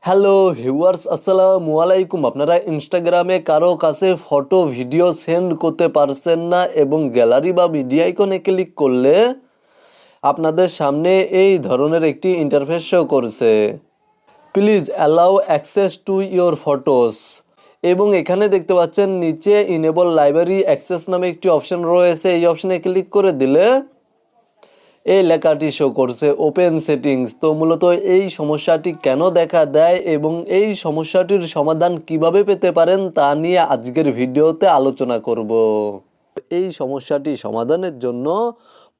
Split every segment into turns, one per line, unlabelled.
Hello viewers, আসসালামু আলাইকুম। আপনারা ইনস্টাগ্রামে কারো কাছে ফটো ভিডিও সেন্ড করতে পারছেন না এবং গ্যালারি বা মিডিয়া আইকনে ক্লিক করলে আপনাদের সামনে এই ধরনের একটি ইন্টারফেস শো করছে। Please allow access to your photos, এবং এখানে দেখতে পাচ্ছেন নিচে ইনেবল লাইব্রেরি অ্যাক্সেস নামে একটি অপশন রয়েছে। এই অপশনে ক্লিক করে দিলে এই লেখাটি শো করছে ওপেন সেটিংস। তো মূলত এই সমস্যাটি কেন দেখা দেয় এবং এই সমস্যাটির সমাধান কিভাবে পেতে পারেন তা নিয়ে আজকের ভিডিওতে আলোচনা করব। এই সমস্যাটি সমাধানের জন্য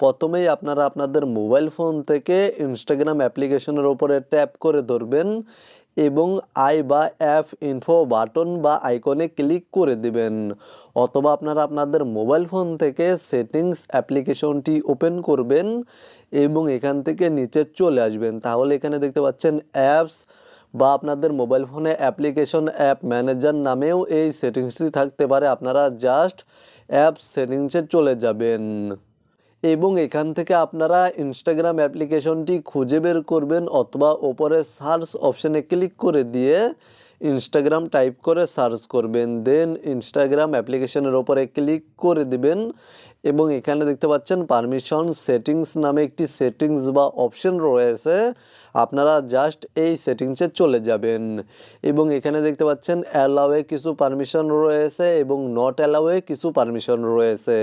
প্রথমেই আপনারা আপনাদের মোবাইল ফোন থেকে ইনস্টাগ্রাম অ্যাপ্লিকেশনের ওপরে ট্যাপ করে ধরবেন এবং আই বা অ্যাপ ইনফো বাটন বা আইকনে ক্লিক করে দিবেন, অথবা আপনারা আপনাদের মোবাইল ফোন থেকে সেটিংস অ্যাপ্লিকেশনটি ওপেন করবেন এবং এখান থেকে নিচে চলে আসবেন। তাহলে এখানে দেখতে পাচ্ছেন অ্যাপস বা আপনাদের মোবাইল ফোনে অ্যাপ্লিকেশন অ্যাপ ম্যানেজার নামেও এই সেটিংসটি থাকতে পারে। আপনারা জাস্ট অ্যাপস সেটিংসে চলে যাবেন এবং এখান থেকে আপনারা ইনস্টাগ্রাম অ্যাপ্লিকেশনটি খুঁজে বের করবেন, অথবা ওপরে সার্চ অপশানে ক্লিক করে দিয়ে ইনস্টাগ্রাম টাইপ করে সার্চ করবেন। দেন ইনস্টাগ্রাম অ্যাপ্লিকেশনের ওপরে ক্লিক করে দিবেন এবং এখানে দেখতে পাচ্ছেন পারমিশন সেটিংস নামে একটি সেটিংস বা অপশন রয়েছে। আপনারা জাস্ট এই সেটিংসে চলে যাবেন এবং এখানে দেখতে পাচ্ছেন অ্যালাওয়ে কিছু পারমিশন রয়েছে এবং নট অ্যালাওয়ে কিছু পারমিশন রয়েছে।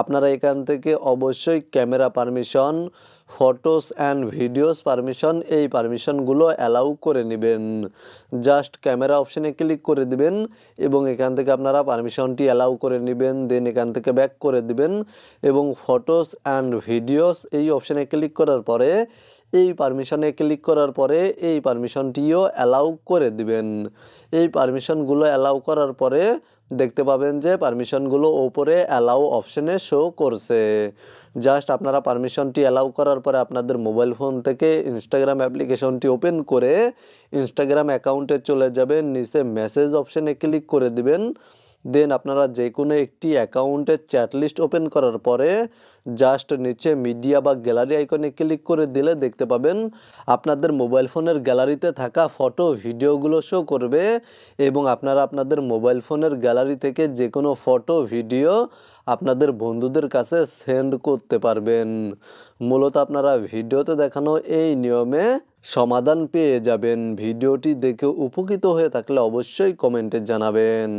আপনারা এখান থেকে অবশ্যই camera permission, photos and videos permission, এই পারমিশনগুলো অ্যালাউ করে নেবেন। জাস্ট ক্যামেরা অপশানে ক্লিক করে দিবেন এবং এখান থেকে আপনারা পারমিশনটি অ্যালাউ করে নেবেন। দেন এখান থেকে ব্যাক করে দিবেন এবং ফটোস অ্যান্ড ভিডিওস এই অপশানে ক্লিক করার পরে এই পারমিশনে ক্লিক করার পরে এই পারমিশনটিও অ্যালাউ করে দিবেন। এই পারমিশনগুলো অ্যালাউ করার পরে দেখতে পাবেন যে পারমিশনগুলো ওপরে অ্যালাউ অপশানে শো করছে। জাস্ট আপনারা পারমিশনটি অ্যালাউ করার পরে আপনাদের মোবাইল ফোন থেকে ইনস্টাগ্রাম অ্যাপ্লিকেশনটি ওপেন করে ইনস্টাগ্রাম অ্যাকাউন্টে চলে যাবেন, নিচে মেসেজ অপশানে ক্লিক করে দিবেন। দেন আপনারা যে কোনো একটি অ্যাকাউন্টের চ্যাট লিস্ট ওপেন করার পরে জাস্ট নিচে মিডিয়া বা গ্যালারি আইকনে ক্লিক করে দিলে দেখতে পাবেন আপনাদের মোবাইল ফোনের গ্যালারিতে থাকা ফটো ভিডিওগুলো শো করবে এবং আপনারা আপনাদের মোবাইল ফোনের গ্যালারি থেকে যে কোনো ফটো ভিডিও আপনাদের বন্ধুদের কাছে সেন্ড করতে পারবেন। মূলত আপনারা ভিডিওতে দেখানো এই নিয়মে সমাধান পেয়ে যাবেন। ভিডিওটি দেখে উপকৃত হয়ে থাকলে অবশ্যই কমেন্টে জানাবেন।